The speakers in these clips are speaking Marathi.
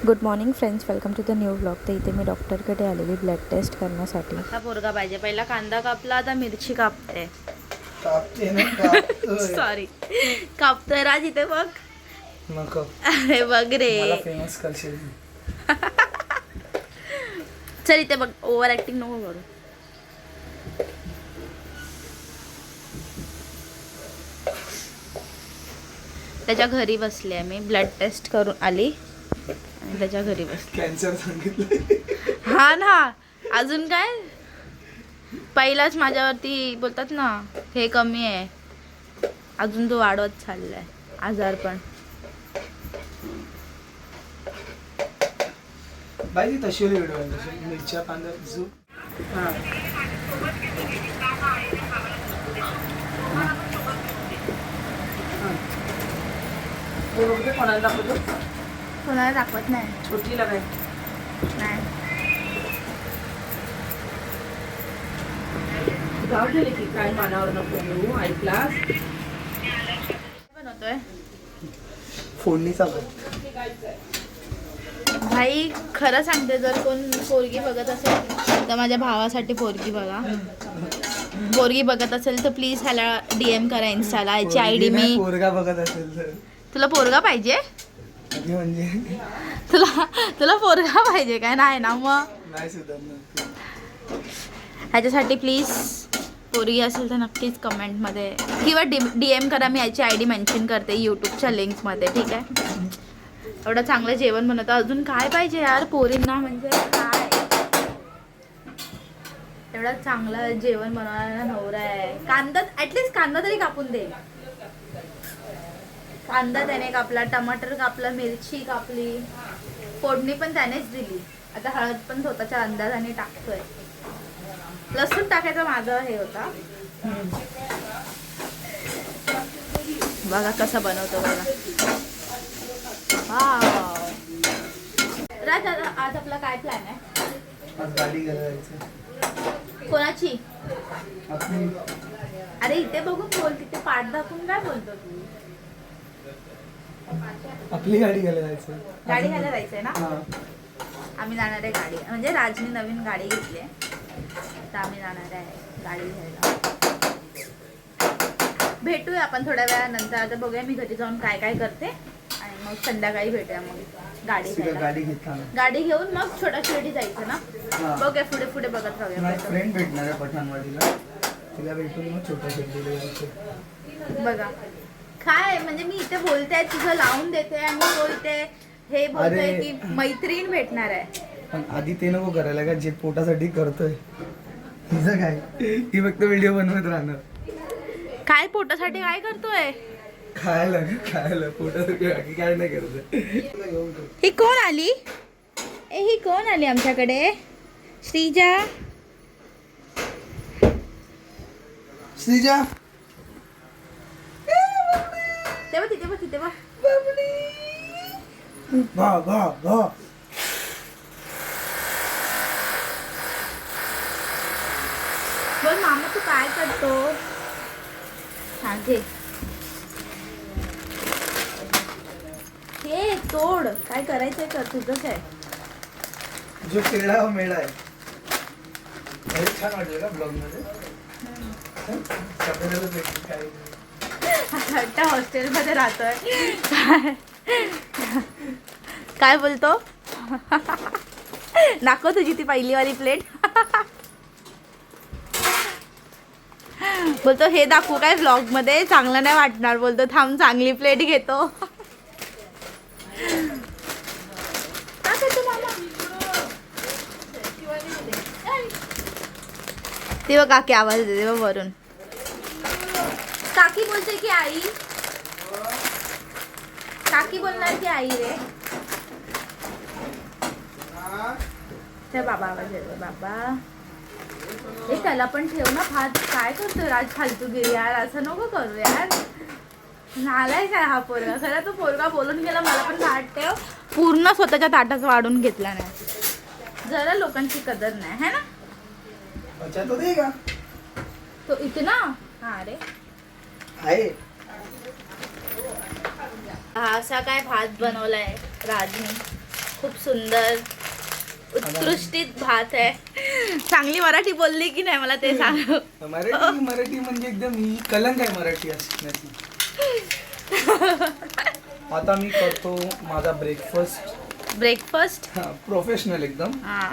Good morning friends, welcome to the new vlog. तर इथे मी डॉक्टरकडे आलेली ब्लड टेस्ट करण्यासाठी. आता पोरगा पाहिजे. पहिला कांदा कापला, आता मिरची कापते. सॉरी, कापतोय राज. इथे बघ. नको. अरे बघ रे. मला फेमस करशील. चल इथे बघ. ओव्हर ऍक्टिंग नको करू. त्याच्या घरी बसली आहे मी. ब्लड टेस्ट करून आली आणि त्याच्या घरी बसली. कॅन्सर सांगितलं. हा ना. अजून काय. पहिलाच माझ्यावरती बोलतात ना, हे कमी आहे. अजून तो वाढवत चाललाय आजार पण. बाई ती तशी व्हिडिओ आहे मिरच्या कांदा जो. हा हे बघते कोणाला दाखवतो. कोणाला दाखवत नाही. छोटीला काय नाही. जाऊ दे की काय मानावर नको घेऊ. ऐकलास बनवतोय फोडणीचा भात. भाई खरं सांगते, जर कोण पोरगी बघत असेल तर माझ्या भावासाठी पोरगी बघा. पोरगी बघत असेल तर प्लीज ह्याला DM करा इन्स्टाला. याची ID मी. पोरगा बघत असेल तर तुला पोरगा पाहिजे. आधी म्हणजे तुला पोरगा पाहिजे काय. नाही ना मग. नाही सुधारणार. ह्याच्यासाठी प्लीज पोरगी असेल तर नक्कीच कमेंटमध्ये किंवा DM करा. मी याची ID मेन्शन करते यूट्यूबच्या लिंकमध्ये. ठीक आहे. एवढं चांगलं जेवण बनवतं. अजून काय पाहिजे यार पोरींना. म्हणजे काय. एवढं चांगलं जेवण बनवणारा नवरा आहे. कांदा ॲटलिस्ट कांदा तरी कापून दे. कांदा त्याने कापला, टमाटर कापला, मिरची कापली, फोडणी पण त्यानेच दिली. आता हळद पण स्वतःच्या अंदाजाने टाकतोय. लसूण टाकायचा माझा हे होता. बघा कसं बनवतो बघा. वाव. राज आज आपला काय प्लॅन आहे. आज गाडी घ्यायला जायचं. कोणाची. आपली अरे इथे बघून बोल. तिथे पाठ दाखवून काय बोलतो तू. आपली गाडी घ्यायला जायचं. गाडी घ्यायला जायचंय ना. हा. आम्ही जाणार आहे गाडी. म्हणजे राजनी नवीन गाडी घेतली आहे, तर आम्ही जाणार आहे गाडी घ्यायला. भेटूया आपण थोड्या वेळानंतर. आता बघूया मी घरी जाऊन काय काय करते आणि मग संध्याकाळी भेटूया मग गाडी तुला घ्यायला. गाडी घेताना गाडी घेऊन मग छोटा शिर्डी जायचं ना. हा. बघूया पुढे पुढे बघत राहूया. माझा फ्रेंड भेटणार आहे पठाणवाडीला. तिला भेटून मग छोटा शिर्डीला जायचं. बघा काय म्हणजे मी इथे बोलते, तुझं लावून देते आणि तो इथे हे बोलतोय अरे. की मैत्रीण भेटणार आहे. पण आधी ते नको करायला का जे पोटासाठी करतोय. हिचं काय, ही फक्त व्हिडिओ बनवत राहणार. काय पोटासाठी काय करतोय. खायला खायला पोटासाठी बाकी काय नाही करत. ही कोण आली. ही कोण आली आमच्याकडे. श्रीजा. श्रीजा तेव्हा तिथे बघ तिथे बघ. भा भा भा. बोल मामा तू काय करतो. हा घे. हे तोड. काय करायचंय कर. तुझंच आहे. जो केळा मेळा आहे. अरे छान वाटलं का ब्लॉग मध्ये. सगळ्यांना भेटलं काय. आता हॉस्टेलमध्ये राहतोय. काय बोलतो. दाखव तुझी ती पहिली वाली प्लेट. बोलतो हे दाखवू काय व्लॉग मध्ये. चांगलं नाही वाटणार. बोलतो थांब चांगली प्लेट घेतो. काय करतो मामा. ते बघ काकी आवाज देते बघ वरून. काकी बोलते की आई. काकी बोलणार की आई रे. ते बाबा आवाज येतो. बाबा हे त्याला पण ठेव ना भात. काय करतोय राज फालतूगिरी यार. असं नको करू यार. नालाय काय हा पोरगा. खरं तो पोरगा बोलून गेला मला पण भात ठेव. पूर्ण स्वतःच्या ताटात वाढून घेतला नाही. जरा लोकांची कदर नाही है ना. अच्छा तो देगा. तो इतना. हा रे आहे. हा असा काय भात बनवलाय राजनी. खूप सुंदर उत्कृष्टित भात आहे. चांगली मराठी बोलली की नाही मला ते सांग. मराठी म्हणजे एकदम ही कलंक आहे मराठी असण्याची. आता मी करतो माझा ब्रेकफास्ट प्रोफेशनल एकदम. हा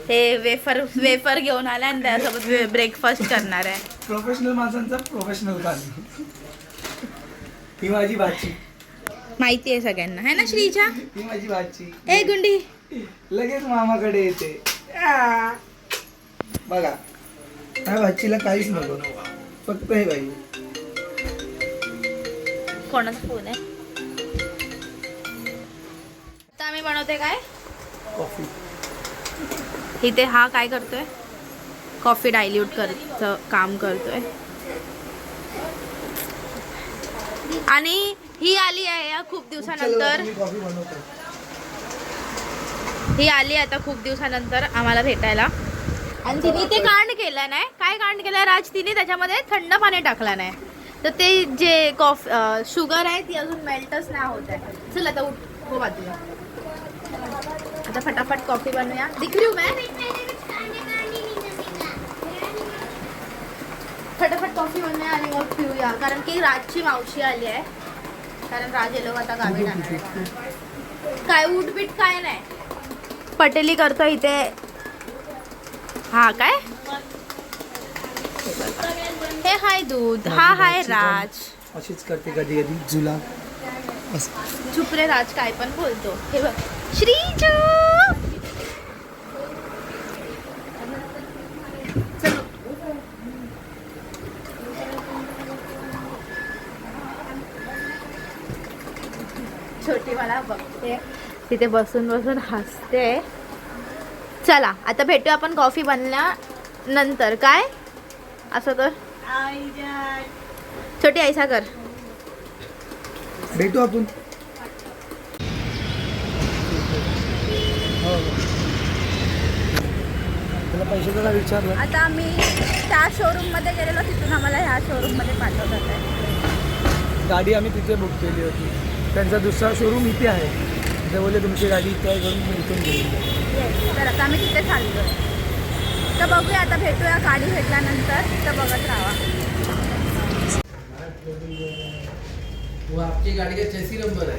हे वेफर घेऊन आला आणि त्यासोबत ब्रेकफास्ट करणार आहे. प्रोफेशनल माणसांचा प्रोफेशनल खाणं. ही माझी भाची माहिती आहे सगळ्यांना है ना श्रीजा. ही माझी भाची ए गुंडी लगेच मामाकडे येते. बघा ह्या भाचीला काहीच नको, फक्त हे बाई. कोणाचा फोन आहे. आता आम्ही बनवते काय कॉफी. इथे हा काय करतोय, कॉफी डायल्यूट करत काम करतोय. आणि ही आली आहे या खूप दिवसानंतर. कॉफी बनवतो. ही आली आता खूप दिवसानंतर आम्हाला भेटायला. आणि तिने ते कांड केलं नाही. काय कांड केलं राज, तिने त्याच्यामध्ये थंड पाणी टाकलं नाही. तर ते जे शुगर आहे ती अजून मेल्टच नाही होत आहे. चल आता उठ हो बाजूला. आता फटाफट कॉफी बनवूया. दिख रही हूं मैं. फटाफट कॉफी बनवूया आणि मग पिऊया. कारण की राजची मावशी आली आहे. कारण राज लोक आता गावी जाणार आहे. काय उठबीट काय नाही. पटेली करतो इथे. हा काय हे हाय दूध. हा हाय राज. अशीच करते कधी कधी जुला. चुप रे राज, काय पण बोलतो. हे बघ श्रीजू. छोटी मला बघते तिथे बसून बसून हसते. चला आता भेटूया आपण कॉफी बनल्यानंतर. काय असं कर छोटी ऐसा कर. भेटू आपण. तुला पैसे जरा विचारलं. आता आम्ही त्या शोरूममध्ये गेलेलो, तिथून आम्हाला ह्या शोरूममध्ये पाठवतात आहे. गाडी आम्ही तिथे बुक केली होती. त्यांचा दुसरा शोरूम इथे आहे. ते बोलले तुमची गाडी इथे आहे करून मी इथून गेली. तर आता आम्ही तिथे चाललो. तर बघूया आता भेटूया गाडी भेटल्यानंतर. तर बघत राहा. वो आपकी गाड़ी का चेसी नंबर है.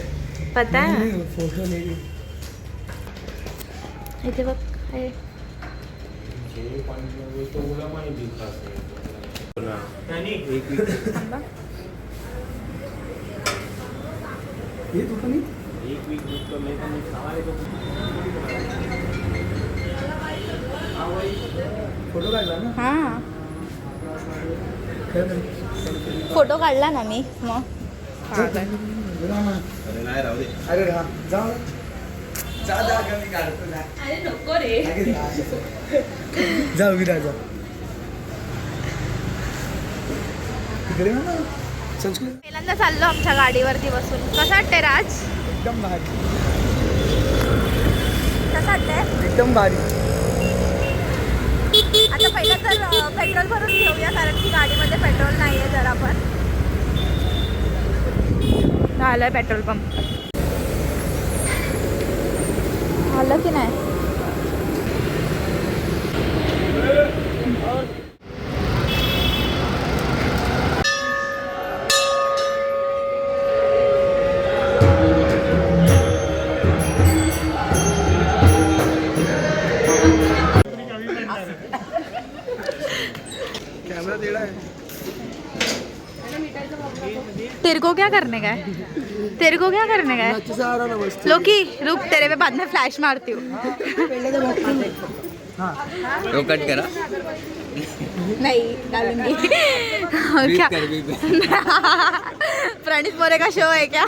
पता है फोटो ले. इथे बघ हे. थांबा. ये तू पण फोटो काढला ना. हां काय नाही. फोटो काढला ना मी मग. अरे राहा जा जा कमी काढतो ना. अरे नको रे. जा उभी राहा जा. तिकडे ना संस्कृत. पहिल्यांदा चाललो आमच्या गाडीवरती बसून. कसं वाटतंय राज. एकदम भारी. कसं वाटतंय एकदम भारी. आता पहिलं तर पेट्रोल भरून घेऊया कारण की गाडीमध्ये पेट्रोल नाही आहे. जर आपण आलं पेट्रोल पंप. आलं की नाही. कैमरा टेढ़ा है. तेरे को क्या करने का है. तेरे को क्या करने का है. अच्छे से आ रहा ना बस. लोकी रुक, तेरे पे बाद में फ्लैश मारती हूँ. वो कट करा. नहीं डालूंगी. क्या प्रणीत मोरे का शो है क्या.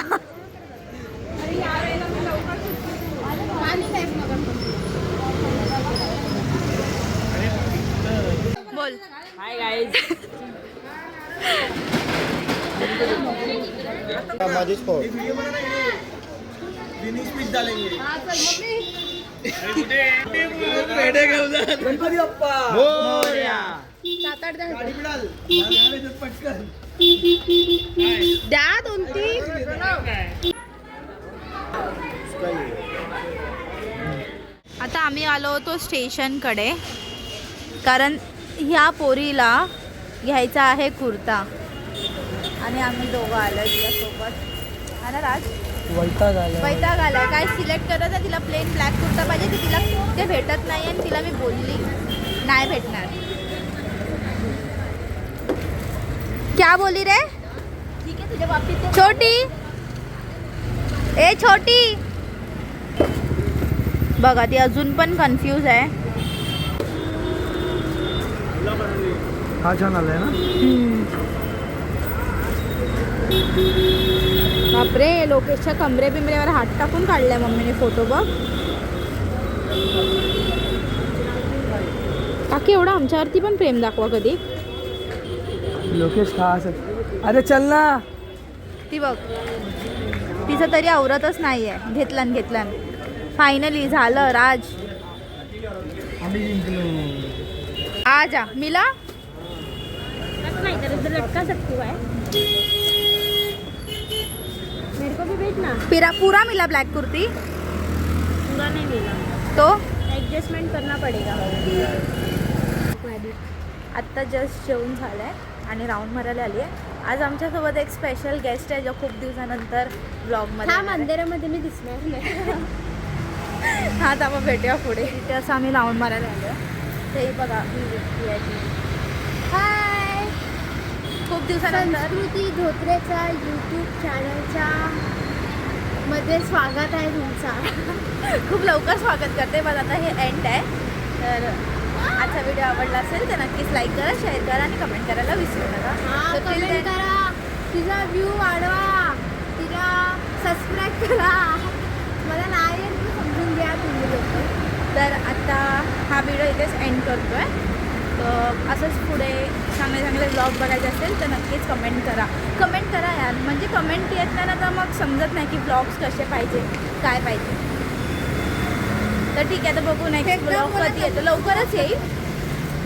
बोल हाय गाइस. माझी स्पॉट. गणपती बाप्पा मोरया. 7-8 गाडी मिळाल. पटकन द्या 2-3. आता आम्ही आलो होतो स्टेशनकडे, कारण ह्या पोरीला घ्यायचा आहे कुर्ता आणि आम्ही दोघं आलो तिच्यासोबत. हा ना राज, वैताग आला. वैताग आलाय. काय सिलेक्ट करत आहे, तिला प्लेन ब्लॅक कुर्ता पाहिजे, की तिला ते भेटत नाही आणि तिला मी बोलली नाही भेटणार. क्या बोली रे? ठीक आहे तुझ्या बाबतीत छोटी, ए छोटी बघा, ती अजून पण कन्फ्यूज आहे. हा छान आलाय ना. बापरे, लोकेशच्या कमरे बिमरेवर हात टाकून काढलाय मम्मीने फोटो. बघ काकी, एवढा आमच्यावरती पण प्रेम दाखवा कधी. लोकेश खास. अरे चल ना. ती बघ, तिचं तरी आवरतच नाहीये. घेतलं फायनली झालं. राज आम्ही जिंकलो. आ जा मिला. नहीं तेरे इधर लटका सकती है, मेरे को भी भेजना. पूरा मिला ब्लॅक कुर्ती. पूरा नहीं मिला, तो एडजस्टमेंट करना पड़ेगा. आत्ता जस्ट जेवून झालं आहे आणि राऊंड मारायला आली आहे. आज आमच्यासोबत एक स्पेशल गेस्ट आहे जो खूप दिवसानंतर ब्लॉगमध्ये हाँ येणार आहे. मंदिरामध्ये मी दिसणार नाही. हा तर मग भेटूया पुढे. तिथे असं आम्ही राऊंड मारायला आलो आहे. तेही बघा, ही व्यक्ती आहे ती. हाय, खूप दिवसानंतर संस्कृती धोत्रेचा यूट्यूब चॅनलच्या मध्ये स्वागत आहे तुमचा. खूप लवकर स्वागत करते. पण आता हे एंड आहे. तर आजचा व्हिडिओ आवडला असेल तर नक्कीच लाईक करा, शेअर करा आणि कमेंट करायला विसरू नका. हा, So till कमेंट then- करा, तिचा व्ह्यू वाढवा, तिला सबस्क्राईब करा. मला नाही येत, ते समजून घ्या तुम्ही लोक. तर आता हा व्हिडिओ इथेच एंड करतो आहे. तर असंच पुढे चांगले चांगले ब्लॉग बघायचे असेल तर नक्कीच कमेंट करा यार. म्हणजे कमेंट येत नाही ना तर मग समजत नाही की ब्लॉग्स कसे पाहिजे, काय पाहिजे. तर ठीक आहे, तर बघू नेक्स्ट ब्लॉग कधी येतो. लवकरच येईल,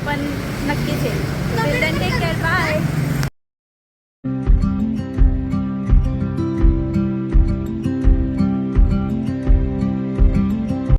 पण नक्कीच येईल. Take care, bye.